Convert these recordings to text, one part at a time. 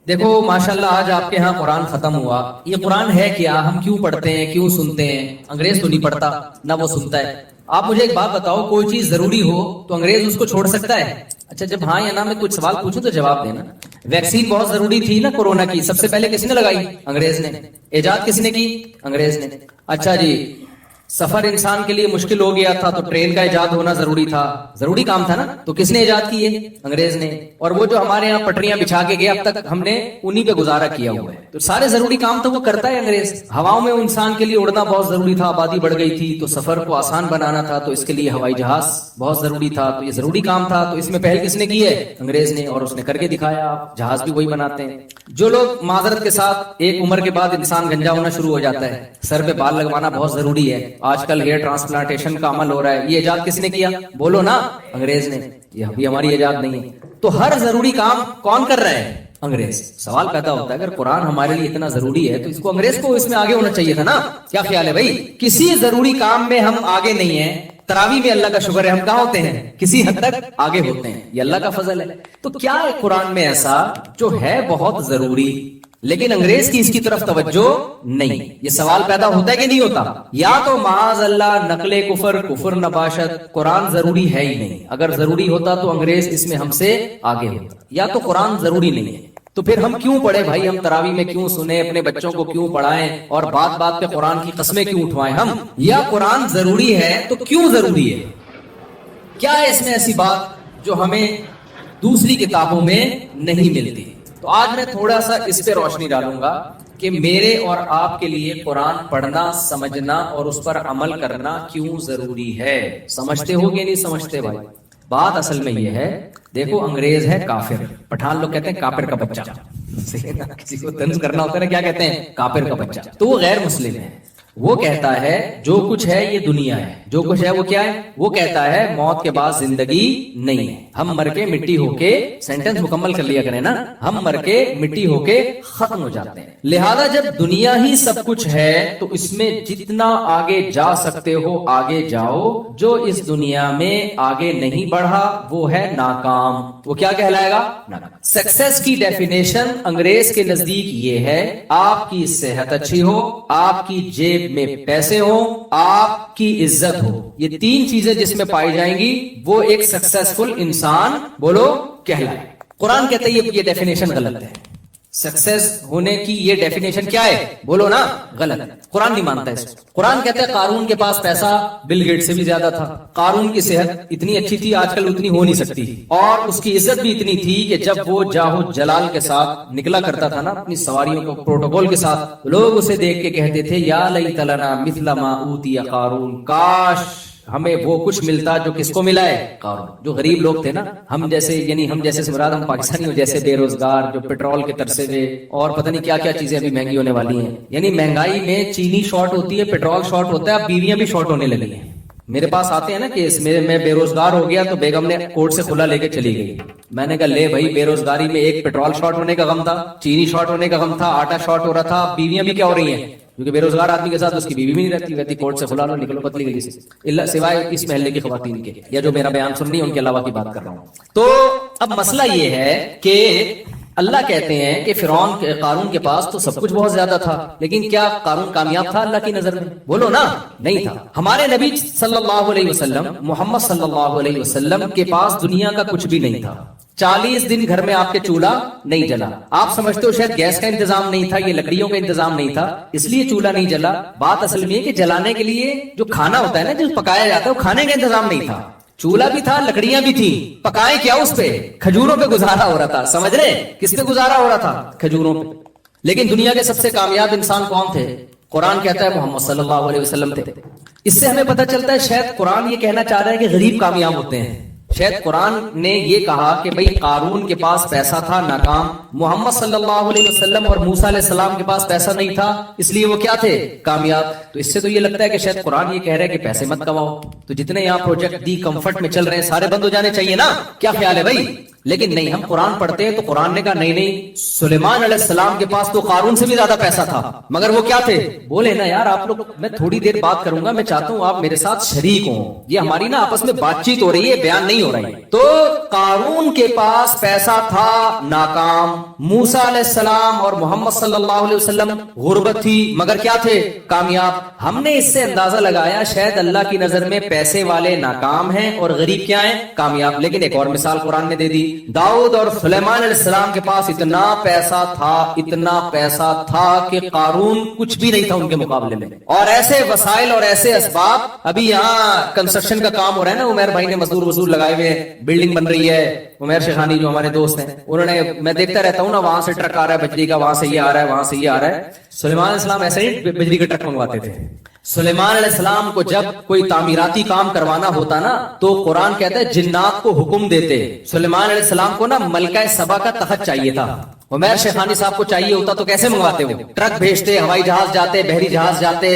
دیکھو ماشاءاللہ آج آپ کے ہاں قرآن ختم ہوا. یہ قرآن ہے کیا؟ ہم کیوں پڑھتے ہیں، کیوں سنتے ہیں؟ انگریز تو نہیں پڑھتا نہ وہ سنتا ہے. آپ مجھے ایک بات بتاؤ، کوئی چیز ضروری ہو تو انگریز اس کو چھوڑ سکتا ہے؟ اچھا جب ہاں یا نہ میں کچھ سوال پوچھوں تو جواب دینا. ویکسین بہت ضروری تھی نا کورونا کی، سب سے پہلے کس نے لگائی؟ انگریز نے. ایجاد کس نے کی؟ انگریز نے. اچھا جی، سفر انسان کے لیے مشکل ہو گیا تھا تو ٹرین کا ایجاد ہونا ضروری تھا، ضروری کام تھا نا، تو کس نے ایجاد کی ہے؟ انگریز نے. اور وہ جو ہمارے یہاں پٹریاں بچھا کے گیا اب تک ہم نے انہی پہ گزارا کیا ہوا ہے. تو سارے ضروری کام تو وہ کرتا ہے انگریز. ہواؤں میں انسان کے لیے اڑنا بہت ضروری تھا، آبادی بڑھ گئی تھی تو سفر کو آسان بنانا تھا، تو اس کے لیے ہوائی جہاز بہت ضروری تھا، تو یہ ضروری کام تھا. تو اس میں پہل کس نے کی ہے؟ انگریز نے. اور اس نے کر کے دکھایا. آپ جہاز بھی وہی بناتے ہیں. جو لوگ معذرت کے ساتھ ایک عمر کے بعد انسان گنجا ہونا شروع ہو جاتا ہے، سر پہ بال لگوانا بہت ضروری ہے. آج کل ہیئر ٹرانسپلانٹیشن کا عمل ہو رہا ہے، یہ ایجاد کس نے کیا؟ بولو نا، انگریز نے. یہ ابھی ہماری ایجاد نہیں ہے. تو ہر ضروری کام کون کر رہا ہے؟ انگریز. سوال پیدا ہوتا ہے اگر قرآن ہمارے لیے اتنا ضروری ہے تو اس کو انگریز کو اس میں آگے ہونا چاہیے تھا نا. کیا خیال ہے بھائی؟ کسی ضروری کام میں ہم آگے نہیں ہیں. تراویح میں اللہ کا شکر ہے ہم کہاں ہوتے ہیں؟ کسی حد تک آگے ہوتے ہیں، یہ اللہ کا فضل ہے. تو کیا ہے قرآن میں ایسا جو ہے بہت ضروری لیکن انگریز کی اس کی طرف توجہ نہیں؟ یہ سوال پیدا ہوتا ہے کہ نہیں ہوتا؟ یا تو معاذ اللہ نقل کفر نباشت، قرآن ضروری ہے ہی نہیں. اگر ضروری ہوتا تو انگریز اس میں ہم سے آگے ہوتا. یا تو قرآن ضروری نہیں ہے تو پھر ہم کیوں پڑھیں بھائی؟ ہم تراویح میں کیوں سنیں؟ اپنے بچوں کو کیوں پڑھائیں؟ اور بات بات پہ قرآن کی قسمیں کیوں اٹھوائیں ہم؟ یا قرآن ضروری ہے تو کیوں ضروری ہے؟ کیا ہے اس میں ایسی بات جو ہمیں دوسری کتابوں میں نہیں ملتی؟ تو آج میں تھوڑا سا اس پہ روشنی ڈالوں گا کہ میرے اور آپ کے لیے قرآن پڑھنا، سمجھنا اور اس پر عمل کرنا کیوں ضروری ہے. سمجھتے ہو کہ نہیں سمجھتے بھائی؟ بات اصل میں یہ ہے، دیکھو انگریز ہے کافر، پٹھان لوگ کہتے ہیں کافر کا بچہ. کسی کو طنز کرنا ہوتا ہے نا، کیا کہتے ہیں؟ کافر کا بچہ. تو وہ غیر مسلم ہے. وہ کہتا ہے جو کچھ ہے یہ دنیا ہے، جو کچھ ہے وہ کیا ہے؟ وہ کہتا ہے موت کے بعد زندگی نہیں ہے، ہم مر کے مٹی ہو کے، سینٹنس مکمل کر لیا کریں نا، ہم مر کے مٹی ہو کے ختم ہو جاتے ہیں. لہذا جب دنیا ہی سب کچھ ہے تو اس میں جتنا آگے جا سکتے ہو آگے جاؤ. جو اس دنیا میں آگے نہیں بڑھا وہ ہے ناکام. وہ کیا کہلائے گا؟ ناکام. سکسیس کی ڈیفینیشن انگریز کے نزدیک یہ ہے، آپ کی صحت اچھی ہو، آپ کی جیب میں پیسے ہوں، آپ کی عزت ہو. یہ تین چیزیں جس میں پائی جائیں گی وہ ایک سکسیسفل انسان بولو کہلائے. قرآن کہتے ہیں یہ ڈیفینیشن غلط ہے. سکسیس ہونے کی یہ ڈیفینیشن کیا ہے؟ بولو نا، غلط ہے. قرآن نہیں مانتا اس کو. قرآن کہتا ہے قارون کے پاس پیسہ بل گیٹ سے بھی زیادہ تھا، قارون کی صحت اتنی اچھی تھی آج کل اتنی ہو نہیں سکتی، اور اس کی عزت بھی اتنی تھی کہ جب وہ جاہو جلال کے ساتھ نکلا کرتا تھا نا اپنی سواریوں کو پروٹوکول کے ساتھ، لوگ اسے دیکھ کے کہتے تھے یا لیت لنا مثل ما اوتی قارون، کاش ہمیں وہ کچھ ملتا جو کس کو ملا ہے؟ قارون. جو غریب لوگ تھے نا، ہم جیسے، یعنی ہم جیسے مراد ہم پاکستانیوں جیسے بے روزگار جو پیٹرول کے ترسے ہوئے اور پتہ نہیں کیا کیا چیزیں ابھی مہنگی ہونے والی ہیں. یعنی مہنگائی میں چینی شارٹ ہوتی ہے، پیٹرول شارٹ ہوتا ہے، اب بیویاں بھی شارٹ ہونے لگی ہیں. میرے پاس آتے ہیں نا کہ میں بے روزگار ہو گیا تو بیگم نے کوٹ سے کھلا لے کے چلی گئی. میں نے کہا لے بھائی، بے روزگاری میں ایک پیٹرول شارٹ ہونے کا غم تھا، چینی شارٹ ہونے کا غم تھا، آٹا شارٹ ہو رہا تھا، بیویاں بھی کیا ہو رہی ہیں؟ کیونکہ بے روزگار آدمی کے ساتھ اس کی بیوی بھی نہیں رہتی کوٹ سے کھلا لو نکلو پتلی گلی سے، اللہ سوائے اس محلے کی خواتین کے یا جو میرا بیان سن رہی ہے ان کے علاوہ کی بات کر رہا ہوں. تو اب مسئلہ یہ ہے کہ اللہ کہتے ہیں کہ قارون کے پاس تو سب کچھ بہت زیادہ تھا، لیکن کیا قارون کامیاب تھا اللہ کی نظر میں؟ بولو نا، نہیں تھا. ہمارے نبی صلی اللہ علیہ وسلم، محمد صلی اللہ علیہ وسلم کے پاس دنیا کا کچھ بھی نہیں تھا. 40 دن گھر میں آپ کے چولہا نہیں جلا. آپ سمجھتے ہو شاید گیس کا انتظام نہیں تھا، یہ لکڑیوں کا انتظام نہیں تھا اس لیے چولہا نہیں جلا. بات اصل میں ہے کہ جلانے کے لیے جو کھانا ہوتا ہے نا، جو پکایا جاتا ہے، وہ کھانے کا انتظام نہیں تھا. چولہا بھی تھا، لکڑیاں بھی تھیں، پکائے کیا اس پہ؟ کھجوروں پہ گزارا ہو رہا تھا. سمجھ رہے؟ کس پہ گزارا ہو رہا تھا؟ کھجوروں پہ. لیکن دنیا کے سب سے کامیاب انسان کون تھے؟ قرآن کہتا ہے محمد صلی اللہ علیہ وسلم تھے. اس سے ہمیں پتہ چلتا ہے شاید قرآن یہ کہنا چاہ رہا ہے کہ غریب کامیاب ہوتے ہیں. شاید قرآن نے یہ کہا کہ بھئی قارون کے پاس پیسہ تھا، ناکام. محمد صلی اللہ علیہ وسلم اور موسیٰ علیہ السلام کے پاس پیسہ نہیں تھا، اس لیے وہ کیا تھے؟ کامیاب. تو اس سے تو یہ لگتا ہے کہ شاید قرآن یہ کہہ رہا ہے کہ پیسے مت کماؤ. تو جتنے یہاں پروجیکٹ دی کمفرٹ میں چل رہے ہیں سارے بند ہو جانے چاہیے نا. کیا خیال ہے بھائی؟ لیکن نہیں, ہم قرآن پڑھتے ہیں تو قرآن نے کہا نہیں نہیں, سلیمان علیہ السلام کے پاس تو قارون سے بھی زیادہ پیسہ تھا, مگر وہ کیا تھے؟ بولے نا یار آپ لوگ, میں تھوڑی دیر بات کروں گا, میں چاہتا ہوں آپ میرے ساتھ شریک ہوں, یہ ہماری نا آپس میں بات چیت ہو رہی ہے, بیان نہیں ہو رہی. تو قارون کے پاس پیسہ تھا, ناکام. موسیٰ علیہ السلام اور محمد صلی اللہ علیہ وسلم غربت تھی, مگر کیا تھے؟ کامیاب. ہم نے اس سے اندازہ لگایا شاید اللہ کی نظر میں پیسے والے ناکام ہیں اور غریب کیا ہیں؟ کامیاب. لیکن ایک اور مثال قرآن نے دے دی, داؤد اور سلیمان علیہ السلام کے پاس اتنا پیسہ تھا, اتنا پیسہ تھا کہ قارون کچھ بھی نہیں تھا ان کے مقابلے میں. اور ایسے وسائل اور ایسے اسباب, ابھی یہاں کنسٹرکشن کا کام ہو رہا ہے نا, عمیر بھائی نے مزدور لگائے ہوئے, بلڈنگ بن رہی ہے. عمیر شیخانی جو ہمارے دوست ہیں, انہوں نے, میں دیکھتا رہتا ہوں نا, وہاں سے ٹرک آ رہا ہے بجلی کا, وہاں سے یہ آ رہا ہے, وہاں سے یہ آ رہا ہے. سلیمان علیہ السلام ایسے ہی بجلی کے ٹرک منگواتے تھے. سلیمان علیہ السلام کو جب کوئی تعمیراتی کام کروانا ہوتا نا, تو قرآن کہتا ہے جنات کو حکم دیتے. سلیمان علیہ السلام کو نا ملکہ سبا کا تخت چاہیے تھا, عمیر شیخانی صاحب کو چاہیے ہوتا تو کیسے منگواتے ہو؟ ٹرک بھیجتے, ہوائی جہاز جاتے, بحری جہاز جاتے,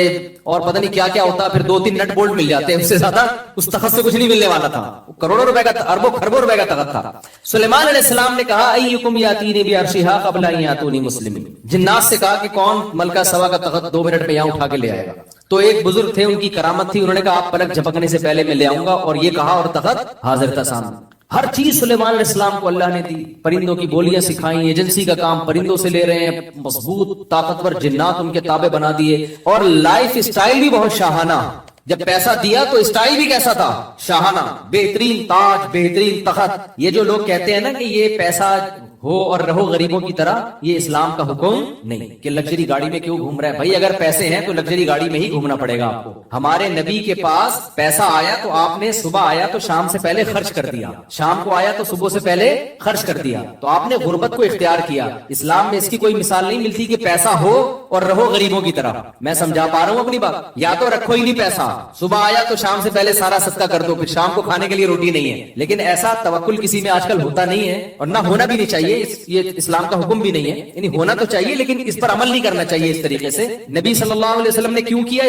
اور پتہ نہیں کیا کیا ہوتا, پھر 2-3 نٹ بولٹ مل جاتے, اس سے زیادہ اس تخت سے کچھ نہیں ملنے والا تھا. کروڑوں روپے کا, اربوں خربوں روپے کا تخت تھا. سلیمان علیہ السلام نے کہا ایکم یاتینی بعرشھا قبل ان یاتونی مسلمین, جنات سے کہا کہ کون ملکہ سبا کا تخت 2 منٹ میں یہاں اٹھا کے لے آئے گا. تو ایک بزرگ تھے, ان کی کرامت تھی, انہوں نے کہا آپ پلک جھپکنے سے پہلے میں لے آؤں گا, اور یہ کہا اور تخت حاضر تھا سامنے. ہر چیز سلیمان علیہ السلام کو اللہ نے دی, پرندوں کی بولیاں سکھائیں, ایجنسی کا کام پرندوں سے لے رہے ہیں, مضبوط طاقتور جنات ان کے تابع بنا دیے, اور لائف اسٹائل بھی بہت شاہانہ. جب پیسہ دیا تو اسٹائل بھی کیسا تھا؟ شاہانہ, بہترین تاج, بہترین تخت. یہ جو لوگ کہتے ہیں نا کہ یہ پیسہ ہو اور رہو غریبوں کی طرح, یہ اسلام کا حکم نہیں کہ لگژری گاڑی میں کیوں گھوم رہا ہے. بھائی اگر پیسے ہیں تو لگژری گاڑی میں ہی گھومنا پڑے گا آپ کو. ہمارے نبی کے پاس پیسہ آیا تو آپ نے صبح آیا تو شام سے پہلے خرچ کر دیا, شام کو آیا تو صبح سے پہلے خرچ کر دیا, تو آپ نے غربت کو اختیار کیا. اسلام میں اس کی کوئی مثال نہیں ملتی کہ پیسہ ہو اور رہو غریبوں کی طرح. میں سمجھا پا رہا ہوں اپنی بات؟ یا تو رکھو ہی نہیں پیسہ, صبح آیا تو شام سے پہلے سارا صدقہ کر دو, پھر شام کو کھانے کے لیے روٹی نہیں ہے. لیکن ایسا توکل کسی میں آج کل ہوتا نہیں ہے, اور نہ ہونا بھی نہیں چاہیے. یہ اسلام کا حکم بھی نہیں ہے, یعنی ہونا تو چاہیے لیکن اس پر عمل نہیں کرنا چاہیے اس طریقے سے. نبی صلی اللہ علیہ وسلم نے کیوں کیا,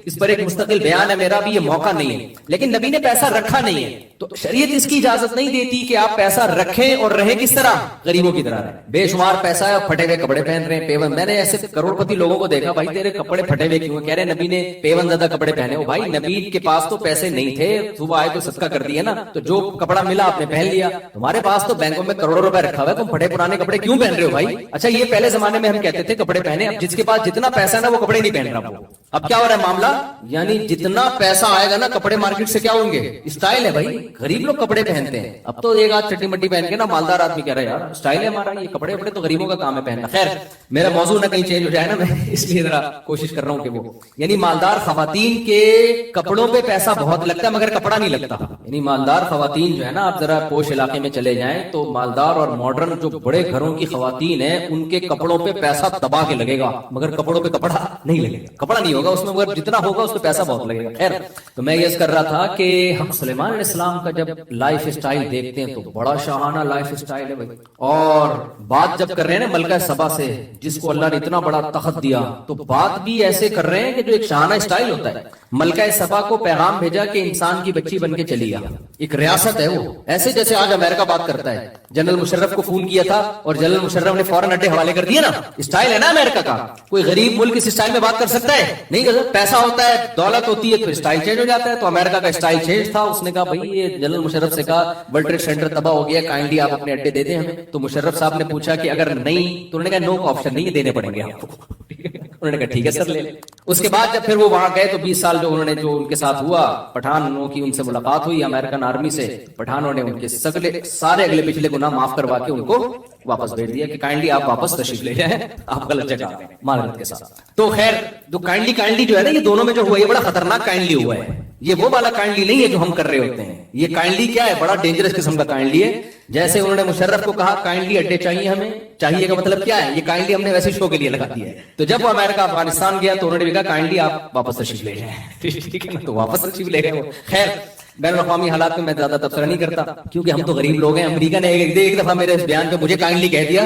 اس پر ایک مستقل بیان ہے میرا بھی, یہ موقع نہیں ہے. لیکن نبی نے پیسہ رکھا نہیں ہے, تو شریعت اس کی اجازت نہیں دیتی کہ آپ پیسہ رکھیں اور رہیں کس طرح؟ غریبوں کی طرح رہیں. بے شمار پیسہ ہے اور پھٹے ہوئے کپڑے پہن رہے ہیں, پیون. میں نے ایسے کروڑ پتی لوگوں کو دیکھا, بھائی تیرے کپڑے پھٹے ہوئے کیوں؟ کہہ رہے نبی نے پیون زدہ کپڑے پہنے ہو. بھائی نبی کے پاس تو پیسے نہیں تھے, صبح آئے تو صدقہ کر دیا نا, تو جو کپڑا ملا آپ نے پہن لیا. تمہارے پاس تو بینکوں میں کروڑوں روپے رکھا ہوا ہے, تم پھٹے پرانے کپڑے کیوں پہن رہے ہو بھائی؟ اچھا یہ پہلے زمانے میں ہم کہتے تھے کپڑے پہنے, اب جس کے پاس جتنا پیسہ نا وہ کپڑے نہیں پہن رہا. اب کیا ہو رہا ہے معاملہ, یعنی جتنا پیسہ آئے گا نا کپڑے مارکیٹ سے کیا ہوں گے؟ اسٹائل ہے بھائی. غریب لوگ کپڑے پہنتے ہیں, اب تو ایک آدھ چٹی مٹی پہن کے نا مالدار آدمی کہہ رہا ہے یار اسٹائل ہے ہمارا, یہ کپڑے وپڑے تو غریبوں کا کام ہے پہننا. خیر میرا موضوع نہ کہیں چینج ہو جائے نا, میں اس لیے ذرا کوشش کر رہا ہوں کہ وہ, یعنی مالدار خواتین کے کپڑوں پہ پیسہ بہت لگتا ہے مگر کپڑا نہیں لگتا. یعنی مالدار خواتین جو ہے نا, آپ ذرا پوش علاقے میں چلے جائیں تو مالدار اور ماڈرن جو بڑے گھروں کی خواتین ہیں, ان کے کپڑوں پہ پیسہ دبا کے لگے گا مگر کپڑوں پہ کپڑا نہیں لگے گا. کپڑا نہیں ہوگا اس میں, مگر جتنا ہوگا اس پہ پیسہ بہت لگے گا. خیر تو میں یہ کر رہا تھا کہ ہم سلیمان علیہ السلام کا جب لائف اسٹائل دیکھتے ہیں تو بڑا شاہانہ لائف اسٹائل ہے بھائی. اور بات جب کر رہے ہیں نا ملکہ سبا سے, جس کو اللہ نے اتنا بڑا تخت دیا, تو بات بھی ایسے کر رہے ہیں کہ جو ایک شاہانہ اسٹائل ہوتا ہے. ملکہ سبا کو پیغام بھیجا کہ انسان کی بچی بن کے چلی آ, ایک ریاست ہے وہ, ایسے جیسے آج امریکہ بات کرتا ہے. جنرل مشرف کو فون کیا تھا اور جنرل مشرف نے فوراً اڈے حوالے کر دیا نا. اسٹائل ہے نا امریکہ کا. کوئی غریب ملک اس اسٹائل میں بات کر سکتا ہے؟ نہیں کر سکتا. پیسہ ہوتا ہے, دولت ہوتی ہے, تو اسٹائل چینج ہو جاتا ہے. تو امریکہ کا اسٹائل چینج تھا. اس نے کہا بھائی یہ جنرل مشرف سے کہا ورلڈ ٹریڈ سینٹر تباہ ہو گیا, کائنڈلی آپ اپنے اڈے دے دیں ہمیں. تو مشرف صاحب نے پوچھا کہ اگر نہیں, تو انہوں نے کہا نو کا آپشن نہیں, دینے پڑیں گے آپ کو. انہوں نے کہا ٹھیک ہے سر لے لیں. اس کے بعد جب پھر وہ وہاں گئے تو 20 سال جو انہوں نے جو ان کے ساتھ ہوا, پٹھانوں کی ان سے ملاقات ہوئی امریکن آرمی سے. پٹھانوں نے ان کے سارے اگلے پچھلے گناہ معاف کروا کے ان کو واپس بھیج دیا کہ کائنڈلی آپ واپس تشریف لے جائیں, آپ غلط جگہ آ گئے معذرت کے ساتھ. تو خیر جو کائنڈلی جو ہے نا, یہ دونوں میں جو ہوا یہ بڑا خطرناک کائنڈلی ہوا ہے. یہ وہ والا کائنڈلی نہیں ہے جو ہم کر رہے ہوتے ہیں. یہ کائنڈلی کیا ہے, بڑا ڈینجرس قسم کا کائنڈلی ہے. جیسے انہوں نے مشرف کو کہا کائنڈلی اڈے چاہیے ہمیں, چاہیے کا مطلب کیا ہے, یہ کائنڈلی ہم نے ویسے شو کے لیے لگا دیا ہے. تو جب وہ امریکہ افغانستان گیا تو انہوں نے بھی کہا کائنڈلی آپ واپس تشریف لے جائیں. ٹھیک ہے نا, تو واپس تشریف لے گئے. خیر بین الاقوامی حالات میں زیادہ تبصرہ نہیں کرتا کیونکہ ہم تو غریب لوگ ہیں. امریکہ نے ایک دفعہ میرے بیان پہ مجھے کائنڈلی کہہ دیا,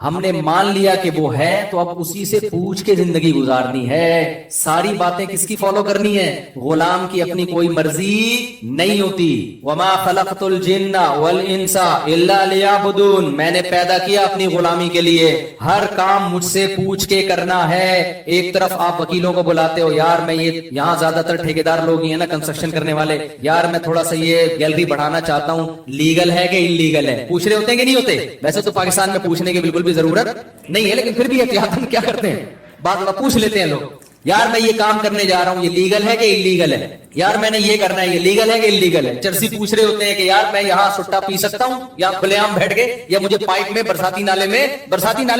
ہم نے مان لیا کہ وہ ہے تو اب اسی سے پوچھ کے زندگی گزارنی ہے. ساری باتیں کس کی فالو کرنی ہے؟ غلام کی اپنی کوئی مرضی نہیں ہوتی. وما خلقت الجن والانس الا لیعبدون. میں نے پیدا کیا اپنی غلامی کے لیے. ہر کام مجھ سے پوچھ کے کرنا ہے. ایک طرف آپ وکیلوں کو بلاتے ہو, یار میں یہ یہاں زیادہ تر ٹھیکیدار لوگ ہی ہیں نا کنسٹرکشن کرنے والے, یار میں تھوڑا سا یہ گیلری بڑھانا چاہتا ہوں, لیگل ہے کہ انلیگل ہے؟ پوچھ رہے ہوتے ہیں کہ نہیں ہوتے؟ ویسے تو پاکستان میں پوچھنے کی بالکل بھی ضرورت نہیں ہے, لیکن پھر بھی احتیاطاً کیا کرتے ہیں, بعض پوچھ لیتے ہیں لوگ, یار میں یہ کام کرنے جا رہا ہوں, یہ لیگل ہے کہ انلیگل ہے؟ یار میں نے یہ کرنا ہے, یہ لیگل ہے کہ انلیگل ہے؟ چرسی پوچھ رہے ہوتے ہیں کہ یار میں یہاں سٹا پی سکتا ہوں یا کھلے عام بیٹھ کے, یا مجھے پائپ میں برساتی نالے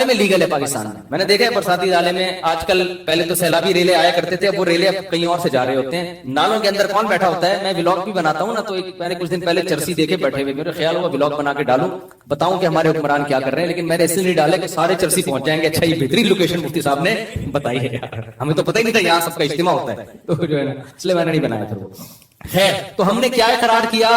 میں لیگل ہے پاکستان میں نے دیکھا ہے برساتی نالے میں آج کل, پہلے تو سیلابی ریلے آیا کرتے تھے, اب وہ ریلے کہیں اور سے جا رہے ہوتے ہیں. نالوں کے اندر کون بیٹھا ہوتا ہے؟ میں ولاگ بھی بناتا ہوں نا, تو میں نے کچھ دن پہلے چرسی دیکھے بیٹھے ہوئے, میرے خیال ہوا ولاگ بنا کے ڈالوں, بتاؤں کہ ہمارے حکمران کیا کر رہے ہیں, لیکن میں نے اس لیے ڈالے کہ سارے چرسی پہنچ جائیں گے. اچھا یہ بہترین لوکیشن مفتی صاحب نے بتائی ہے یار, ہمیں تو پتہ ہی نہیں تھا یہاں سب کا اجتماع ہوتا ہے, تو جو ہے نا اس لیے میں نے نہیں بنایا تھا وہ. خیر, تو ہم نے کیا اقرار کیا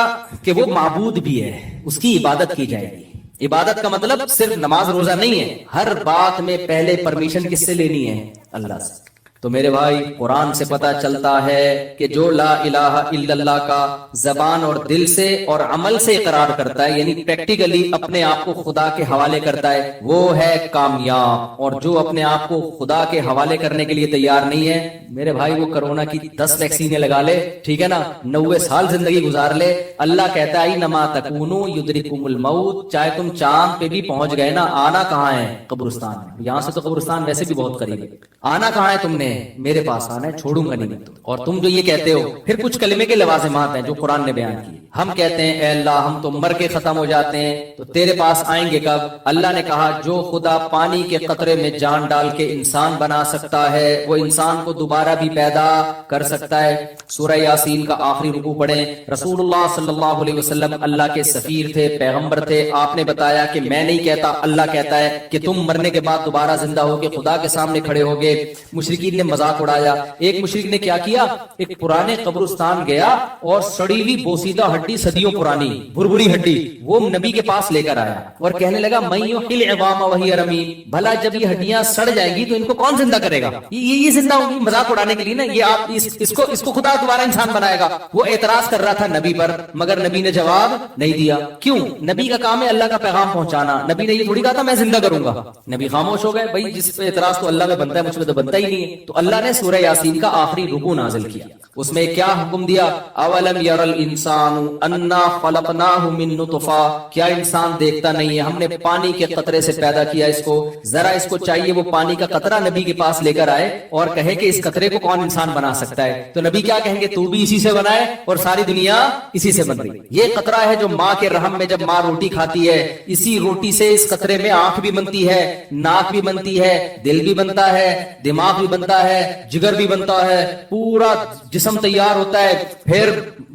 کہ وہ معبود بھی ہے, اس کی عبادت کی جائے گی. عبادت کا مطلب صرف نماز روزہ نہیں ہے, ہر بات میں پہلے پرمیشن کس سے لینی ہے؟ اللہ سے. تو میرے بھائی قرآن سے پتا چلتا ہے کہ جو لا الہ الا اللہ کا زبان اور دل سے اور عمل سے اقرار کرتا ہے, یعنی پریکٹیکلی اپنے آپ کو خدا کے حوالے کرتا ہے, وہ ہے کامیاب. اور جو اپنے آپ کو خدا کے حوالے کرنے کے لیے تیار نہیں ہے, میرے بھائی وہ کرونا کی 10 ویکسینیں لگا لے, ٹھیک ہے نا, 90 سال زندگی گزار لے, اللہ کہتا ہے انما تکونوا یدرککم الموت, چاہے تم چاند پہ بھی پہنچ گئے نا, آنا کہاں ہے؟ قبرستان. یہاں سے تو قبرستان ویسے بھی بہت قریب ہے, آنا کہاں ہے تم نے؟ میرے پاس آنا ہے, چھوڑوں گا نہیں. اور تم جو یہ کہتے ہو, پھر کچھ کلمے کے لوازمات ہیں جو قرآن نے بیان کیے. ہم کہتے ہیں اے اللہ ہم تو مر کے ختم ہو جاتے ہیں, تو تیرے پاس آئیں گے کب؟ اللہ نے کہا جو خدا پانی کے قطرے میں جان ڈال کے انسان بنا سکتا ہے, وہ انسان کو دوبارہ بھی پیدا کر سکتا ہے. سورہ یاسین کا آخری رکوع پڑھیں. رسول اللہ صلی اللہ علیہ وسلم اللہ کے سفیر تھے, پیغمبر تھے. آپ نے بتایا کہ میں نہیں کہتا, اللہ کہتا ہے کہ تم مرنے کے بعد دوبارہ زندہ ہو کے خدا کے سامنے کھڑے ہوگے. مشرکین نے مذاق اڑایا. ایک مشرک نے کیا کیا, ایک پرانے قبرستان گیا اور سڑی ہوئی بوسیدہ ہڈی, صدیوں پرانی بھربھری ہڈی, وہ نبی کے پاس لے کر آیا اور کہنے لگا من یحیی العظام وہی رمیم, بھلا جب یہ ہڈیاں سڑ جائیں گی تو ان کو کون زندہ کرے گا؟ یہ زندہ ہوگی. مذاق اڑانے کے لیے نا, یہ آپ اس کو خدا دوبارہ انسان بنائے گا. وہ اعتراض کر رہا تھا نبی پر, مگر نبی نے جواب نہیں دیا. کیوں؟ نبی کا کام ہے اللہ کا پیغام پہنچانا. نبی نے یہ تھوڑی کہا تھا میں زندہ کروں گا. نبی خاموش ہو گئے, بھائی جس پہ اعتراض تو اللہ میں بنتا ہے, مجھ پہ تو بنتا ہی نہیں ہے. تو اللہ نے سورہ یاسین کا آخری رکوع نازل کیا. اس میں کیا حکم دیا؟ اولم یر الانسان انا خلقناہ من نطفہ, کیا انسان دیکھتا نہیں ہے ہم نے پانی کے قطرے سے پیدا کیا اس کو. ذرا اس کو چاہیے وہ پانی کا قطرہ نبی کے پاس لے کر آئے اور کہے کہ اس قطرے کو کون انسان بنا سکتا ہے. تو نبی کیا کہیں گے؟ تو بھی اسی سے بنا ہے اور ساری دنیا اسی سے بن رہی. یہ قطرہ ہے جو ماں کے رحم میں جب ماں روٹی کھاتی ہے, اسی روٹی سے اس قطرے میں آنکھ بھی بنتی ہے, ناک بھی بنتی ہے, دل بھی بنتا ہے, دماغ بھی بنتا ہے, جگر بھی بنتا ہے, پورا جسم تیار ہوتا ہے. پھر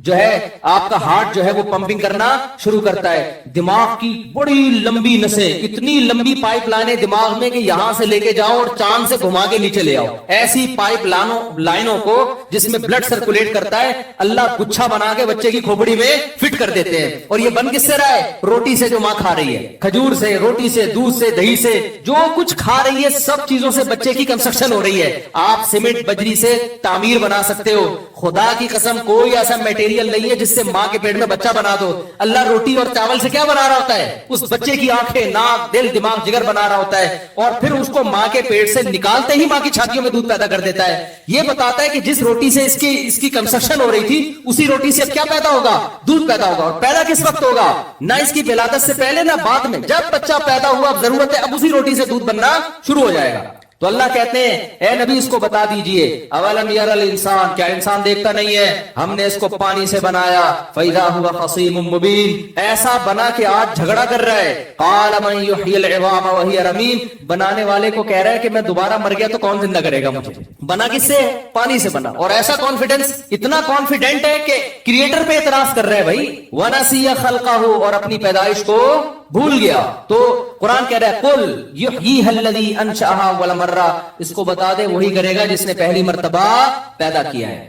جو ہے آپ کا ہارٹ جو ہے وہ پمپنگ کرنا شروع کرتا ہے. دماغ کی بڑی لمبی نسیں, اتنی لمبی پائپ لائنیں دماغ میں کہ یہاں سے لے کے جاؤ اور چاند سے گھما کے نیچے لے آؤ. ایسی پائپ لائنوں کو جس میں بلڈ سرکولیٹ کرتا ہے, اللہ گچھا بنا کے بچے کی کھوپڑی میں فٹ کر دیتے ہیں. اور یہ بن کس سے رہا ہے؟ روٹی سے جو ماں کھا رہی ہے, کھجور سے, روٹی سے, دودھ سے, دہی سے, جو کچھ کھا رہی ہے سب چیزوں سے بچے کی کنسٹرکشن ہو رہی ہے. آپ سیمنٹ بجری سے تعمیر بنا سکتے ہو, خدا کی قسم کوئی ایسا میٹیریل نہیں ہے جس سے ماں کے پیٹ میں بچہ بنا دو. اللہ روٹی اور چاول سے کیا بنا رہا ہوتا ہے؟ اس بچے کی آنکھیں, ناک, دل, دماغ, جگر بنا رہا ہوتا ہے, اور پھر اس کو ماں کے پیٹ سے نکالتے ہی ماں کی چھاتیوں میں دودھ پیدا کر دیتا ہے. یہ بتاتا ہے کہ جس روٹی سے اس کی کنسٹرکشن ہو رہی تھی, اسی روٹی سے اب کیا پیدا ہوگا؟ دودھ پیدا ہوگا. اور پیدا کس وقت ہوگا؟ نہ اس کی ولادت سے پہلے نہ بعد میں. جب بچہ پیدا ہوا اب ضرورت ہے, اب اسی روٹی سے دودھ بننا شروع ہو جائے گا. تو اللہ کہتے ہیں اے نبی اس کو بتا دیجئے, اولم یر الانسان, کیا انسان دیکھتا نہیں ہے ہم نے اس کو پانی سے بنایا, فاذا هو خصیم مبین, ایسا بنا کہ آج جھگڑا کر رہا ہے. قال من یحیی العظام وهي رمیم, بنانے والے کو کہہ رہا ہے کہ میں دوبارہ مر گیا تو کون زندہ کرے گا مجھے؟ بنا کس سے؟ پانی سے بنا. اور ایسا کانفیڈنس, اتنا کانفیڈنٹ ہے کہ کریٹر پہ اعتراض کر رہا ہے بھائی. ونسی خلقہ, اور اپنی پیدائش کو بھول گیا. تو قرآن کہہ رہا ہے قل یحییھا الذی انشأھا اول مرہ, اس کو بتا دے وہی کرے گا جس نے پہلی مرتبہ پیدا کیا ہے.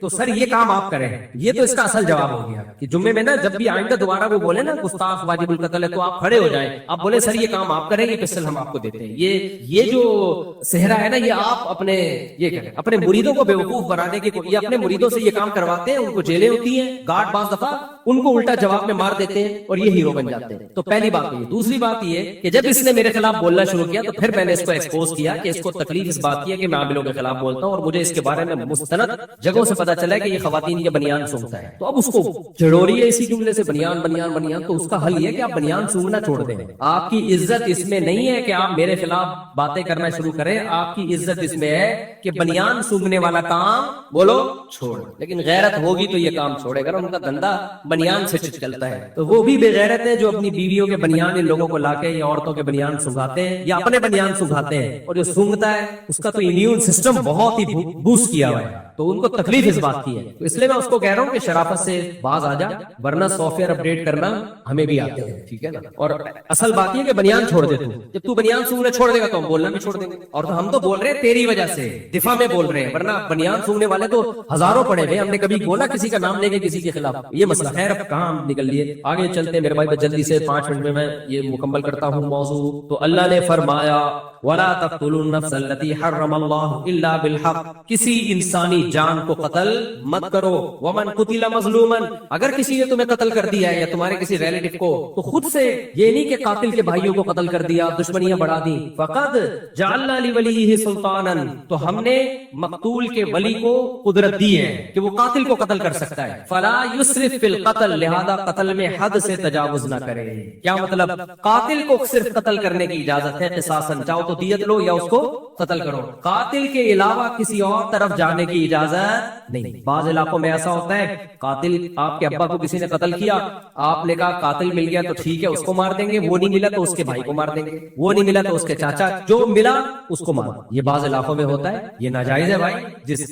تو سر یہ کام آپ کریں. یہ تو اس کا اصل جواب ہو گیا کہ جمعے میں نا جب بھی آئندہ دوبارہ وہ بولے نا گستاخ واجب القتل ہے تو آپ کھڑے ہو جائیں, آپ بولے سر یہ کام آپ کریں, یہ پسٹل ہم آپ کو دیتے ہیں. یہ جو صحرا ہے نا یہ آپ اپنے یہ کریں, اپنے مریدوں کو بیوقوف بنانے کی, یہ اپنے مریدوں سے یہ کام کرواتے ہیں, ان کو جیلیں ہوتی ہیں, گارڈ بعض دفعہ ان کو الٹا جواب میں مار دیتے ہیں اور یہ ہیرو بن جاتے ہیں. تو پہلی بات یہ. دوسری بات یہ کہ جب اس نے میرے خلاف بولنا شروع کیا تو پھر میں نے اس کو ایکسپوز کیا کہ اس کو تکلیف اس بات کی ہے کہ میں عاملوں کے خلاف بولتا ہوں اور مجھے اس کے بارے میں مستند جگہوں سے پتا چلا ہے کہ یہ خواتین کے بنیان سونگتا ہے. تو اب اس کو جڑوری ہے اسی جملے سے بنیان بنیان بنیان. تو اس کا حل یہ کہ آپ بنیان سونگنا چھوڑ دیں. آپ کی عزت اس میں نہیں ہے کہ آپ میرے خلاف باتیں کرنا شروع کریں, آپ کی عزت اس میں ہے کہ بنیان سونگنے والا کام بولو چھوڑ. لیکن غیرت ہوگی تو یہ کام چھوڑے گا. ان کا دھندا بنیان سے چلتا ہے. تو وہ بھی بے غیرت ہے جو اپنی بیویوں کے بنیان ان لوگوں کو لا کے یا عورتوں کے بنیان سنگھاتے ہیں یا اپنے بنیان سنگھاتے ہیں, اور جو سونگتا ہے اس کا تو امیون سسٹم بہت ہی بوسٹ کیا ہوا ہے, تو ان کو تکلیف اس بات کی ہے. تو اس لیے میں اس کو کہہ رہا ہوں کہ شرافت سے باز آ جا, ورنہ سافٹ ویئر اپڈیٹ کرنا ہمیں بھی آتے ہیں, ٹھیک ہے نا. اور اصل بات یہ کہ بنیان چھوڑ دے. جب تو بنیان سونگنا چھوڑ دے گا تو ہم بولنا بھی چھوڑ دیں گے. اور تو ہم تو بول رہے ہیں تیری وجہ سے, دفاع میں بول رہے ہیں, ورنہ بنیان سونگنے والے تو ہزاروں پڑے ہوئے. ہم نے کبھی بولا کسی کا نام لے کے کسی کے خلاف, یہ مسئلہ. خیر اب کہاں ہم نکل لیے, آگے چلتے ہیں میرے بھائی. جلدی سے 5 منٹ میں یہ مکمل کرتا ہوں موضوع. تو اللہ نے فرمایا وَلَا تَقْتُلُوا النَّفْسَ الَّتِي حَرَّمَ اللَّهُ إِلَّا بِالْحَقِّ, کسی انسانی جان کو قتل مت کرو. وَمَنْ قُتِلَ مَظْلُومًا, اگر کسی نے تمہیں قتل کر دیا ہے یا تمہارے کسی ریلیٹو کو, تو خود سے یہ نہیں کہ قاتل کے بھائیوں کو قتل کر دیا, دشمنیاں بڑھا دی. فَقَدْ جَعَلْنَا لِوَلِيِّهِ سُلْطَانًا, تو ہم نے مقتول کے ولی کو قدرت دی ہے کہ وہ قاتل کو قتل کر سکتا ہے. فَلَا يُسْرِفْ فِي الْقَتْلِ, لہذا قتل میں حد سے تجاوز نہ کرے. کیا مطلب؟ قاتل کو صرف قتل کرنے کی اجازت ہے قصاصاً, چاہو تو دیت لو یا اس کو قتل کرو. قاتل کے علاوہ کسی اور طرف جانے کی اجازت نہیں. بعض علاقوں میں ایسا ہوتا ہے قاتل, آپ کے ابا کو کسی نے قتل کیا, آپ نے کہا قاتل مل گیا تو ٹھیک ہے اس کو مار دیں گے, وہ نہیں ملا تو اس کے بھائی کو مار دیں گے, وہ نہیں ملا تو اس کے چاچا, جو ملا اس کو مار. یہ بعض علاقوں میں ہوتا ہے, یہ ناجائز ہے بھائی.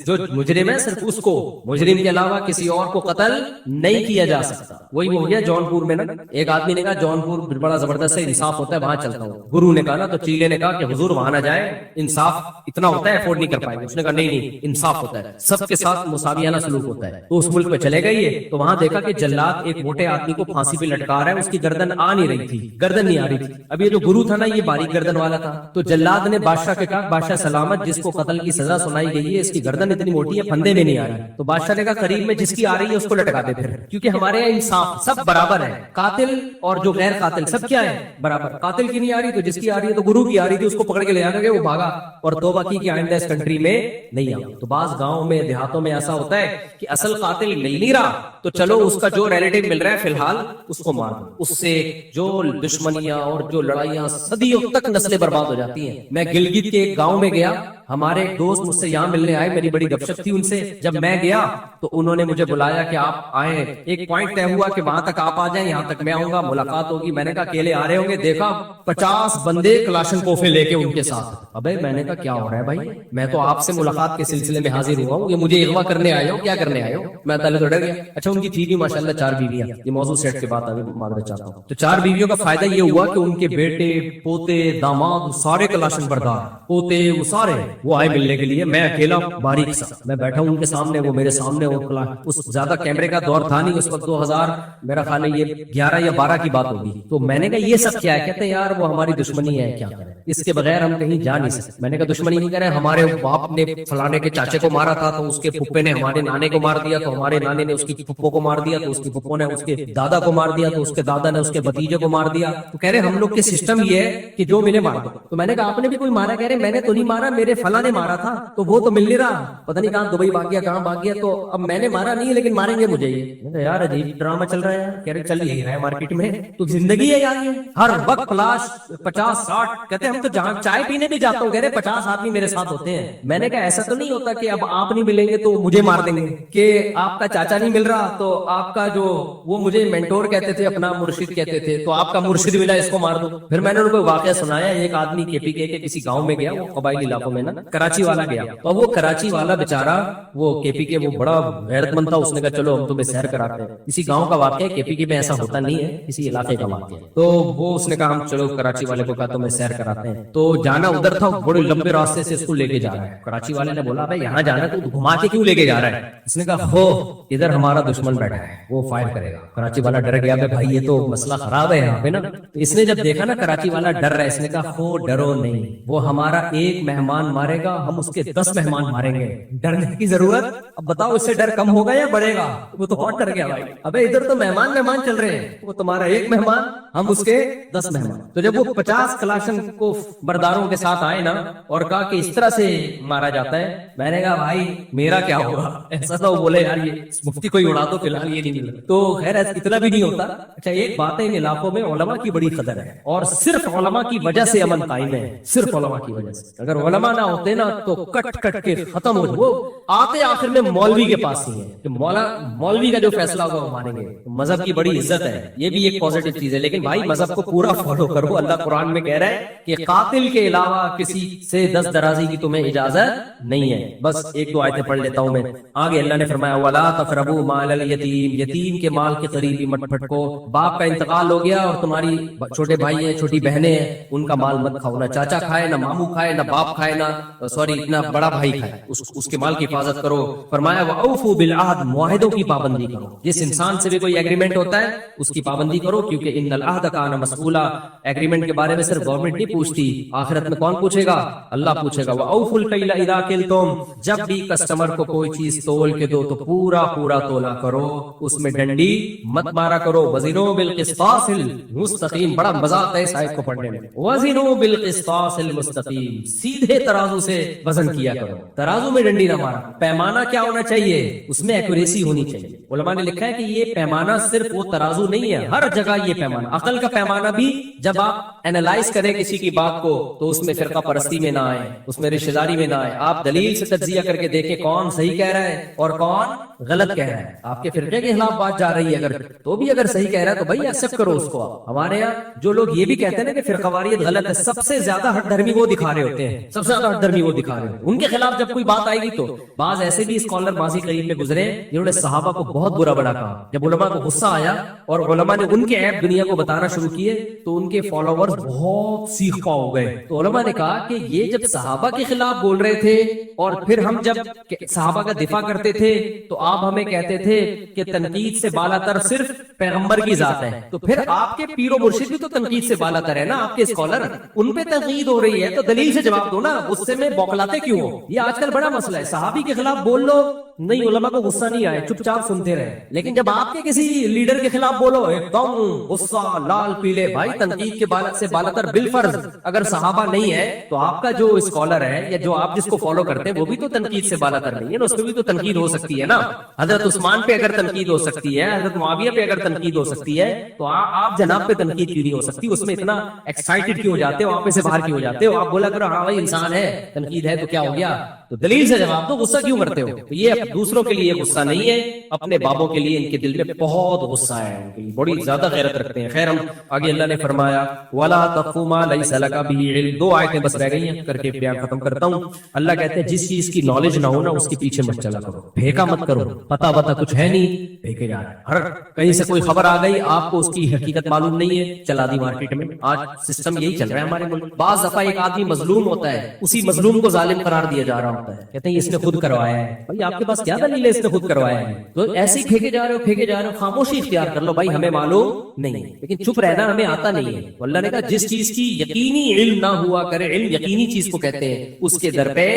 جو مجرم ہے صرف اس کو, مجرم کے علاوہ کسی اور کو قتل نہیں کیا جا سکتا. وہی ہو گیا جون پور میں نا, ایک آدمی نے کہا جون پور بڑا زبردست ہے, انصاف ہوتا ہے, وہاں چلتا ہوں. گرو نے کہا نا, تو چیلے نے کہا کہ حضور وہاں نہ جائے, انصاف اتنا ہوتا ہے افورڈ نہیں کر پائے گا. اس نے کہا نہیں انصاف ہوتا ہے, سب کے ساتھ مساویانہ سلوک ہوتا ہے. تو اس ملک میں چلے گئے یہ, تو وہاں دیکھا کہ جلاد ایک موٹے آدمی کو پھانسی پہ لٹکا رہا ہے, اس کی گردن آ نہیں رہی تھی, گردن نہیں آ رہی تھی. اب یہ جو گرو تھا نا یہ باریک گردن والا تھا, تو جلاد نے بادشاہ کے کہا بادشاہ سلامت, جس کو قتل کی سزا سنائی گئی ہے اس کی گردن اتنی موٹی ہے پھندے میں نہیں آ رہی. تو بادشاہ نے کہا قریب میں جس کی آ رہی ہے اس کو لٹکا دے پھر, کیونکہ ہمارے یہاں انصاف سب برابر ہے, قاتل اور جو غیر قاتل سب کیا ہے برابر. قاتل کی نہیں آ رہی تو جس کی آ رہی ہے, تو گرو کی آ رہی تھی, اس کو پکڑ کے لے جانے گے, وہ بھاگا اور توبہ کی کہ آئندہ اس کنٹری میں نہیں آؤں. تو بعض گاؤں میں دیہاتوں میں ایسا ہوتا ہے کہ اصل قاتل مل نہیں رہا, تو چلو اس کا جو ریلیٹو مل رہا ہے فی الحال اس کو مار دو. اس سے جو دشمنیاں اور جو لڑائیاں صدیوں تک نسلیں برباد ہو جاتی ہیں. میں گلگت کے ایک گاؤں میں گیا, ہمارے ایک دوست مجھ سے یہاں ملنے آئے, میری بڑی گپ شپ تھی ان سے. جب میں گیا تو انہوں نے مجھے بلایا کہ آپ آئیں, ایک پوائنٹ طے ہوا کہ وہاں تک آپ آ جائیں, یہاں تک میں آؤں گا, ملاقات ہوگی. میں نے کہا اکیلے آ رہے ہوں گے, دیکھا 50 بندے کلاشن کوفے لے کے ان کے ساتھ. ابے میں نے کہا کیا ہو رہا ہے بھائی, میں تو آپ سے ملاقات کے سلسلے میں حاضر ہوا ہوں, یہ مجھے اغوا کرنے آئے ہو, کیا کرنے آئے ہو؟ میں پہلے تو ڈر گیا. اچھا ان کی تھی بھی ماشاءاللہ 4 بیویاں, یہ موضوع سیٹ کے بعد ابھی معذرت چاہتا ہوں. تو 4 بیویوں کا فائدہ یہ ہوا کہ ان کے بیٹے پوتے داماد سارے کلاشن بردار, پوتے وہ سارے وہ آئے ملنے کے لیے. میں اکیلا باریک سا, میں بیٹھا ہوں ان کے سامنے, وہ میرے سامنے. اس زیادہ کیمرے کا دور تھا نہیں اس وقت, 2000 میرا خیال ہے یہ 11 یا 12 کی بات ہوگی. تو میں نے کہا یہ سب کیا ہے؟ کہتے ہیں یار وہ ہماری دشمنی ہے, کیا کریں, اس کے بغیر ہم کہیں جا نہیں سکتے. میں نے کہا دشمنی نہیں کریں, ہمارے باپ نے فلانے کے چاچے کو مارا تھا, تو اس کے پھپھے نے ہمارے نانے کو مار دیا, تو ہمارے نانے نے اس کی پھپھو کو مار دیا, تو اس کی پھپھو نے اس کے دادا کو مار دیا, تو اس کے دادا نے اس کے بھتیجے کو مار دیا. تو کہہ رہے ہم لوگ کے سسٹم یہ ہے کہ جو ملے مار دو. تو میں نے کہا آپ نے بھی کوئی مارا؟ کہہ رہے میں نے تو نہیں مارا, میرے فلاں نے مارا تھا, تو وہ تو مل نہیں رہا, پتہ نہیں کہاں دبئی بھاگ گیا, کہاں بھاگ گیا, تو اب میں نے مارا نہیں لیکن ماریں گے مجھے. یہ یار عجیب ڈرامہ چل رہا ہے. کہہ رہے چل یہی رہا ہے مارکیٹ میں, تو زندگی ہے یار, یہ ہر وقت فلاش 50-60. کہتے ہم تو جہاں چائے پینے بھی جاتا ہوں, کہہ رہے 50 آدمی میرے ساتھ ہوتے ہیں. میں نے کہا ایسا تو نہیں ہوتا کہ اب آپ نہیں ملیں گے تو مجھے مار دیں گے, کہ آپ کا چاچا نہیں مل رہا تو آپ کا جو وہ مجھے مینٹور کہتے تھے, اپنا مرشد کہتے تھے, تو آپ کا مرشد ملا, اس کو مار دو. پھر میں نے ان کو واقعہ سنایا, ایک آدمی KPK کے کسی گاؤں میں گیا, وہ قبائلی علاقوں میں نا, کراچی والا گیا, تو وہ کراچی والا بیچارہ وہ KPK وہ بڑا غیرت مند تھا, اس نے کہا چلو ہم تمہیں سیر کراتے ہیں. کسی گاؤں کا واقعہ ہے, KPK میں ایسا ہوتا نہیں ہے, کسی علاقے کا واقعہ ہے. تو وہ اس نے کہا ہم چلو کراچی والے کو کہا تمہیں سیر کراتے ہیں. تو جانا ادھر تھا, بڑے لمبے راستے سے اس کو لے کے جا رہا ہے. کراچی والے نے بولا بھائی یہاں جانا تو گھما کے کیوں لے کے جا رہا ہے؟ اس نے کہا ہو ادھر ہمارا دشمن بیٹھا ہے, وہ فائر کرے گا. کراچی والا ڈر گیا, بھائی یہ تو مسئلہ خراب ہے یہاں پہ نا. تو اس نے جب دیکھا نا کراچی والا ڈر رہا ہے, اس نے کہا ہو ڈرو نہیں, وہ ہمارا ایک مہمان مارے گا, ہم اس کے 10 مہمان ماریں گے, ڈرنے کی ضرورت. اب بتاؤ اس سے ڈر کم ہوگا یا بڑھے گا؟ وہ تو بہت ڈر گیا بھائی, ابے ادھر تو مہمان چل رہے ہیں, وہ تمہارا ایک مہمان, ہم اس کے 10 مہمان. تو جب وہ 50 کلاشن کو برداروں کے ساتھ آئے نا اور کہا کہ اس طرح سے مارا جاتا ہے, میں نے کہا بھائی میرا کیا ہوگا. ایسا تھا وہ بولے یار یہ مفتی کوئی اڑا دو, فی الحال یہ نہیں ملا. تو خیر اتنا بھی نہیں ہوتا. اچھا ایک بات ہے, ان علاقوں میں علماء کی بڑی قدر ہے, اور صرف علماء کی وجہ سے امن قائم ہے, صرف علماء کی وجہ سے. اگر علماء نہ ہوتے نا تو کٹ کے ختم ہو. وہ آتے آخر میں مولوی کے پاس ہی ہے کہ مولوی کا جو فیصلہ ہوگا وہ مانیں گے. مذہب کی بڑی عزت ہے, یہ بھی ایک پازیٹو چیز ہے, لیکن بھائی مذہب کو پورا فالو کرو. اللہ قرآن میں کہہ رہا ہے کہ قاتل کے علاوہ کسی سے دست درازی کی تمہیں اجازت نہیں ہے. بس ایک دو آیتیں پڑھ لیتا ہوں میں. آگے اللہ نے فرمایا وَلَا تَقْرَبُوا مَالَ الْيَتِيمِ, یتیم کے مال کے قریب بھی مت پھٹکو. باپ کا انتقال ہو گیا اور تمہاری چھوٹے بھائی ہیں, چھوٹی بہنیں ہیں, ان کا مال مت کھاؤ. نہ چاچا کھائے, نہ ماموں کھائے, نہ باپ کھائے, نہ بڑا بھائی کھائے. اس کے مال کی حفاظت کرو. فرمایا وَأَوْفُوا بِالْعَهْدِ, معاہدوں کی پابندی کرو. جس انسان سے بھی کوئی ایگریمنٹ ہوتا ہے اس کی پابندی کرو, کیونکہ ان العہد کان مسئولا, ایگریمنٹ کے بارے میں صرف گورنمنٹ نہیں پوچھتی, آخرت میں کون پوچھے گا؟ اللہ پوچھے گا. وَأَوْفُوا الْكَيْلَ إِذَا كِلْتُمْ, جب بھی کسٹمر کو کوئی چیز تول کے دو تو پورا تولا کرو, اس میں ڈنڈی مت مارا کرو. وزنوا بالقسطاس المستقیم, بڑا مزہ آتا ہے اس آیت کو پڑھنے میں. وزنوا بالقسطاس المستقیم, سیدھے ترازو سے وزن کیا کرو, ترازو میں ڈنڈی نہ مارا. پیمانہ کیا ہونا چاہیے؟ اس میں ایکوریسی ہونی چاہیے. علماء نے لکھا ہے کہ یہ پیمانہ صرف وہ ترازو نہیں ہے, ہر جگہ یہ پیمانہ. عقل کا پیمانہ بھی جب آپ اینالائز کریں کسی کی بات کو تو اس میں فرقہ پرستی میں نہ آئے, اس میں رشتہ داری میں نہ آئے. آپ دلیل سے تجزیہ کر کے دیکھیں کون صحیح کہہ رہا ہے اور کون غلط کہہ رہا ہے. آپ کے فرقے کے خلاف بات جا رہی ہے اگر تو بھی اگر صحیح کہہ رہا ہے تو بھائی ایکسپٹ کرو اس کو. ہمارے یہاں جو لوگ یہ بھی کہتے ہیں نا کہ فرقہ واریت غلط ہے, سب سے زیادہ ہٹ دھرمی وہ دکھا رہے ہوتے ہیں, سب سے زیادہ ہٹ دھرمی وہ دکھا رہے ہوتے ہیں. ان کے خلاف جب کوئی بات آئے گی تو بعض ایسے بھی اسکالر ماضی قریب میں گزرے جنہوں نے صحابہ کو بہت برا بڑا کہا. جب علماء کو غصہ آیا اور علماء نے ان کے عیب دنیا کو بتانا شروع کیے تو ان کے فالوورز بہت سیخ پا ہو گئے. تو علماء نے کہا کہ یہ جب صحابہ کے خلاف بول رہے تھے اور پھر ہم جب صحابہ کا دفاع کرتے تھے تو آپ ہمیں کہتے تھے کہ تنقید سے بالا تر صرف پیغمبر کی ذات ہے, تو پھر آپ کے پیر و مرشد بھی تو تنقید سے بالا تر ہے نا, آپ کے اسکالر, ان پہ تنقید ہو رہی ہے تو دلیل سے جواب دو نا, غصے میں بوکھلاتے کیوں ہو؟ یہ آج کل بڑا مسئلہ ہے. صحابی کے خلاف بول لو, نہیں علماء کو غصہ نہیں آئے, چپ چاپ سنتے رہے. لیکن جب آپ کے کسی لیڈر کے خلاف بولو ایک دم غصہ لال پیلے, بھائی تنقید کے سے بالا تر بالفرض اگر صحابہ نہیں ہے تو آپ کا جو اسکالر ہے یا جو آپ جس کو فالو کرتے ہیں وہ بھی تو تنقید سے بالا تر نہیں ہے نا, اس پہ بھی تو تنقید ہو سکتی ہے نا. حضرت عثمان پہ اگر تنقید ہو سکتی ہے, حضرت معاویہ پہ اگر تنقید ہو سکتی ہے تو آپ جناب پہ تنقید کیوں نہیں ہو سکتی؟ اس میں اتنا ایکسائٹڈ کیوں ہو جاتے ہو, آپ سے باہر کیوں ہو جاتے ہو؟ آپ بولا کرو ہاں بھائی انسان ہے, تنقید ہے تو کیا ہو گیا, تو دلیل سے جواب دو, غصہ کیوں کرتے ہو؟ تو یہ دوسروں کے لیے غصہ نہیں ہے, اپنے بابوں کے لیے ان کے دل میں بہت غصہ ہے, ان کی بڑی زیادہ غیرت رکھتے ہیں. خیر ہم آگے اللہ نے فرمایا وَلَا تَقْفُ مَا لَيْسَ لَكَ بِهِ عِلْمٌ, 2 آیتیں بس رہ گئی ہیں کر کے بیان ختم کرتا ہوں. اللہ کہتے ہیں جس چیز کی نالج نہ ہو نا اس کے پیچھے مت چلا کرو, پھینکا مت کرو, پتا وتا کچھ ہے نہیں پھینکے جا رہا ہے. ہر کہیں سے کوئی خبر آ گئی, آپ کو اس کی حقیقت معلوم نہیں ہے, چلا دی مارکیٹ میں. آج سسٹم یہی چل رہا ہے ہمارے ملک. بعض دفعہ ایک آدمی مظلوم ہوتا ہے, اسی مظلوم کو ظالم قرار دیا جا رہا ہوتا ہے, کہتے ہیں اس نے خود کروایا ہے. بھائی آپ کے پاس کیا دلیل ہے اس نے خود کروایا ہے؟ تو ایسے ہی پھینکے جا رہے ہو, خاموشی اختیار کر لو, بھائی ہمیں معلوم نہیں, لیکن چپ رہنا ہمیں آتا نہیں ہے. اللہ نے کہا جس چیز کی یقینی علم نہ ہوا کرے, علم یقینی چیز کو کہتے ہیں, اس کے در پہ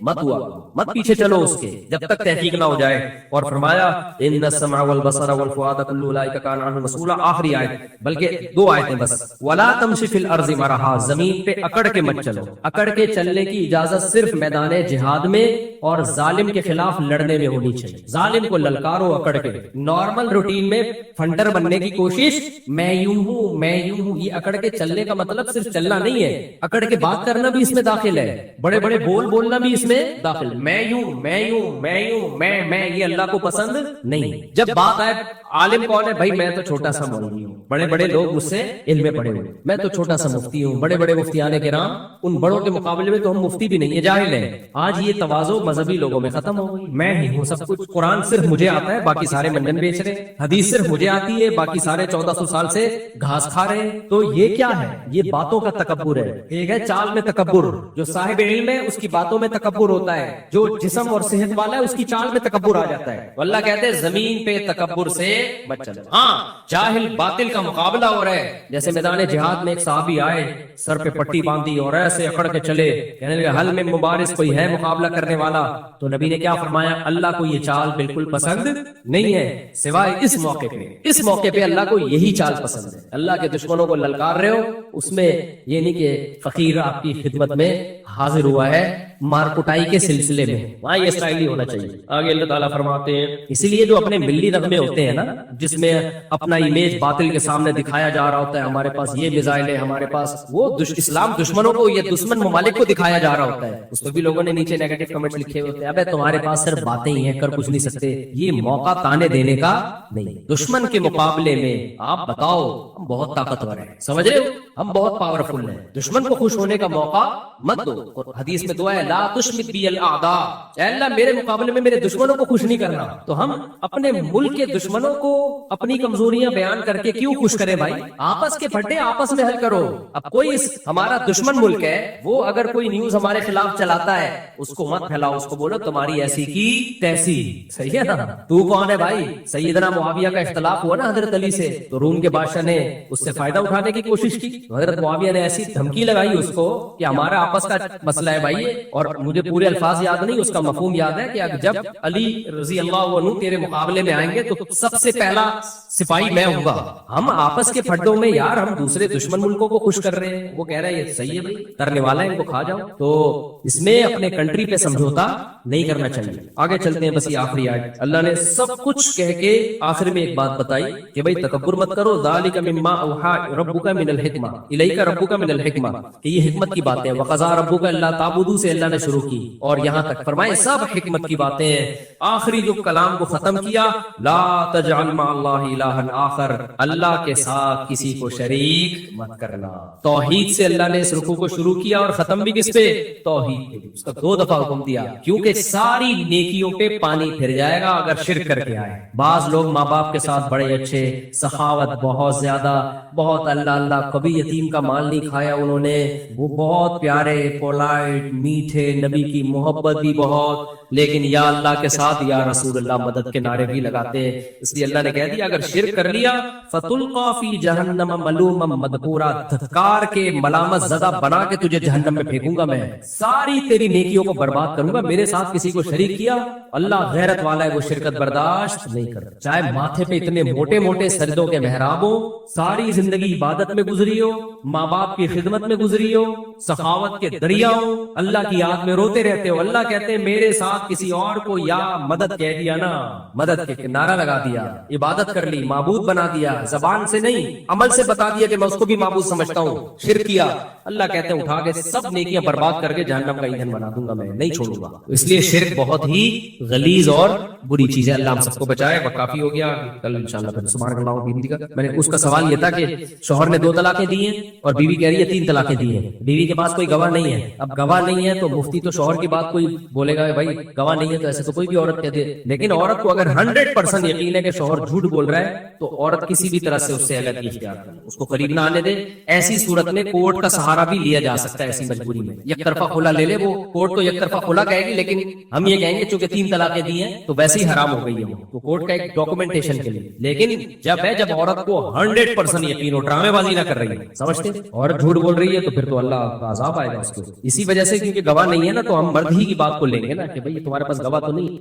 مت ہوا, مت پیچھے چلو اس کے جب تک تحقیق نہ ہو جائے. اور فرمایا ان السمع والبصر والفؤاد كل اولئک کان عنہ مسئولا, آخری آیت, بلکہ 2 آیتیں بس. ولا تمشی فی الارض مرحا, زمین پہ اکڑ کے مت چلو. اکڑ کے چلنے کی اجازت صرف میدان جہاد جہاد میں اور ظالم کے خلاف لڑنے میں ہونی چاہیے. ظالم کو للکارو اکڑ کے. نارمل روٹین میں فنڈر بننے کی کوشش میں یوں ہوں میں یوں ہوں, یہ اکڑ کے چلنے کا مطلب صرف چلنا نہیں ہے, اکڑ کے بات کرنا بھی اس میں داخل ہے, بڑے بڑے بول بولنا بھی اس میں داخل. میں یوں میں یوں میں یوں میں یہ اللہ کو پسند نہیں. جب بات آئے عالم کون ہے بھائی, میں تو چھوٹا سا مولوی ہوں, بڑے بڑے لوگ مجھ سے علم میں پڑے ہوئے, میں تو چھوٹا سا مفتی ہوں, بڑے بڑے مفتیان کرام ان بڑوں کے مقابلے میں تو ہم مفتی بھی نہیں ہے, جاہل ہیں. آج یہ تواضع مذہبی لوگوں میں ختم ہو گئی. میں ہی ہوں سب کچھ, قرآن صرف مجھے آتا ہے باقی سارے منجن بیچ رہے, حدیث صرف مجھے آتی ہے باقی سارے 1400 سال سے گھاس کھا رہے. تو یہ کیا ہے؟ یہ باتوں کا تکبر ہے. ایک ہے چال میں تکبر, جو صاحب علم ہے اس کی باتوں میں تکبر ہوتا ہے, جو جسم اور صحت والا ہے اس کی چال میں تکبر آ جاتا ہے. اللہ کہتے ہیں زمین پہ تکبر سے بچ چلو. ہاں جاہل باطل کا مقابلہ ہو رہا ہے. جیسے میدان جہاد میں ایک صحابی آئے, سر پہ پٹی باندھی اور ایسے اکڑ کے چلے, کہنے لگے حل میں مبارز کوئی ہے مقابلہ کرنے والا؟ تو نبی نے کیا فرمایا, اللہ کو یہ چال بالکل پسند نہیں ہے سوائے اس موقع پہ. اس موقع پہ اللہ کو یہی چال پسند ہے. اللہ کے دشمنوں کو للکار رہے ہو, اس میں یہ نہیں کہ فقیر آپ کی خدمت میں حاضر ہوا ہے مارکوٹائی کے سلسلے میں, وہاں یہ اسٹائل ہی ہونا چاہیے. آگے اللہ تعالیٰ فرماتے ہیں اسی لیے جو اپنے ملی نغمے ہوتے ہیں نا, جس میں اپنا امیج باطل کے سامنے دکھایا جا رہا ہوتا ہے, ہمارے پاس یہ میزائل ہے, ہمارے پاس وہ اسلام دشمنوں کو, یہ دشمن ممالک کو دکھایا جا رہا ہوتا ہے, اس پہ بھی لوگوں نے نیچے نیگیٹو کمنٹس لکھے ہوتے ہیں, ابے تمہارے پاس صرف باتیں ہی ہیں, کر کچھ نہیں سکتے. یہ موقع تانے دینے کا نہیں. دشمن کے مقابلے میں آپ بتاؤ ہم بہت طاقتور ہیں, سمجھ رہے ہو, ہم بہت پاورفل ہیں. دشمن کو خوش ہونے کا موقع مت دو. حدیث میں دعا ہے لا تشمت بی الاعداء, اے اللہ میرے مقابلے میں میرے دشمنوں کو خوش نہیں کرنا. تو ہم اپنے ملک کے دشمنوں کو اپنی کمزوریاں بیان کر کے کیوں خوش کرے بھائی؟ آپس کے پھڈے آپس میں حل کرو. اب کوئی ہمارا دشمن ملک ہے, وہ اگر کوئی نیوز ہمارے خلاف چلاتا ہے اس کو مت پھیلاؤ, اس کو بولو تمہاری ایسی کی تیسی. صحیح ہے نا؟ تو کون ہے بھائی؟ سیدنا معاویہ کا اختلاف ہوا نا حضرت علی سے, تو روم کے بادشاہ نے اس سے فائدہ اٹھانے کی کوشش کی. حضرت معاویہ نے ایسی دھمکی لگائی اس کو کہ ہمارا آپس کا مسئلہ ہے بھائی, اور مجھے پورے الفاظ یاد نہیں, اس کا مفہوم یاد ہے کہ جب علی رضی اللہ عنہ تیرے مقابلے میں آئیں گے تو سب سے پہلا سپاہی میں ہوں گا. ہم آپس کے پھڈوں میں یار ہم دوسرے دشمن ملکوں کو خوش کر رہے ہیں, وہ کہہ رہے ہیں یہ صحیح ہے بھائی, ترنے والا ہے ان کو کھا جاؤ. تو اس میں اپنے کنٹری پہ سمجھوتا نہیں کرنا چاہیے. آگے چلتے ہیں, بس یہ آخری آیت. اللہ نے سب کچھ کہہ کے آخر میں ایک بات بتائی کہ بھائی تکبر مت کرو. ذالک مما اوحی ربک من الحکمہ الیک ربک من الحکمہ, کہ یہ حکمت کی باتیں. وقضى ربک الا تعبدوا سے اللہ نے شروع کی اور یہاں تک فرمائے سب حکمت کی باتیں ہیں. آخری جو کلام کو ختم کیا, لا تجعل مع اللہ الہا آخر, اللہ کے ساتھ کسی کو شریک مت کرنا. توحید سے اللہ نے اس رکوع کو شروع کیا اور ختم بھی کس پہ؟ توحید پہ. اس کا 2 دفعہ حکم دیا کیونکہ ساری نیکیوں پہ پانی پھر جائے گا اگر شرک کر کے آئے. بعض لوگ ماں باپ کے ساتھ بڑے اچھے, سخاوت بہت زیادہ, بہت اللہ اللہ, کبھی یتیم کا مال نہیں کھایا انہوں نے, وہ بہت پیارے, پولائٹ, میٹھے, نبی کی محبت بھی بہت, لیکن یا اللہ کے ساتھ یا رسول اللہ مدد کے نعرے بھی لگاتے ہیں. اس لیے اللہ نے کہہ دیا اگر شرک کر لیا فتلقى فی جہنم ملوما مدحورا, دھتکار کے ملامت زدہ بنا کے تجھے جہنم میں پھینکوں گا, میں ساری تیری نیکیوں کو برباد کروں گا. میرے ساتھ کسی کو شریک کیا, اللہ غیرت والا ہے, وہ شرکت برداشت نہیں کرتا. چاہے ماتھے پہ اتنے موٹے موٹے سجدوں کے محراب ہو, ساری زندگی عبادت میں گزری ہو, ماں باپ کی خدمت میں گزری ہو, سخاوت کے دریا ہو, اللہ کی یاد میں روتے رہتے ہو, اللہ کہتے ہیں میرے ساتھ کسی اور کو یا مدد کہہ دیا نا, مدد کے نعرہ لگا دیا, عبادت کر لی, معبود بنا دیا, زبان سے نہیں عمل سے بتا دیا کہ میں اس کو بھی معبود سمجھتا ہوں, شرک کیا, اللہ کہتے ہیں اٹھا کے سب نیکیاں برباد کر کے جہنم کا ایندھن بنا دوں گا, میں نہیں چھوڑوں گا. اس لیے شرک بہت ہی غلیظ اور بری چیز ہے. اللہ ہم سب کو بچائے. وقت کافی ہو گیا, کل انشاءاللہ پھر سبحان اللہ وبحمدہ. میں نے اس کا سوال یہ تھا کہ شوہر نے 2 طلاقیں دی ہیں اور بیوی کہہ رہی ہے 3 طلاقیں دی ہیں, بیوی کے پاس کوئی گواہ نہیں ہے. اب گواہ نہیں ہے تو مفتی تو شوہر کی بات کوئی بولے گا بھائی گواہ نہیں ہے, تو ایسے تو کوئی بھی عورت کہہ دے. لیکن عورت کو اگر 100% یقین ہے کہ شوہر جھوٹ بول رہا ہے تو عورت کسی بھی طرح سے اس سے الگ اختیار کرے, اس کو قریب نہ آنے دے. ایسی صورت میں کورٹ کا سہارا بھی لیا جا سکتا ہے. ایسی مجبوری میں یک طرفہ خلا لے لے, وہ کورٹ تو یک طرفہ خلا کہے گی, لیکن ہم یہ کہیں گے چونکہ 3 طلاقیں دی ہیں تو ویسے ہی حرام ہو گئی ہے, تو کورٹ کا ایک ڈاکومنٹیشن کے لیے. لیکن جب عورت کو 100% یقین ہو, ڈرامے بازی نہ کر رہی ہے, سمجھتے عورت جھوٹ بول رہی ہے تو پھر تو اللہ کا عذاب آئے گا اس کو. اسی وجہ سے کیونکہ گواہ نہیں ہے نا, تو ہم مرد ہی کی بات کو لیں گے نا کہ بھئی تمہارے پاس گواہ تو نہیں.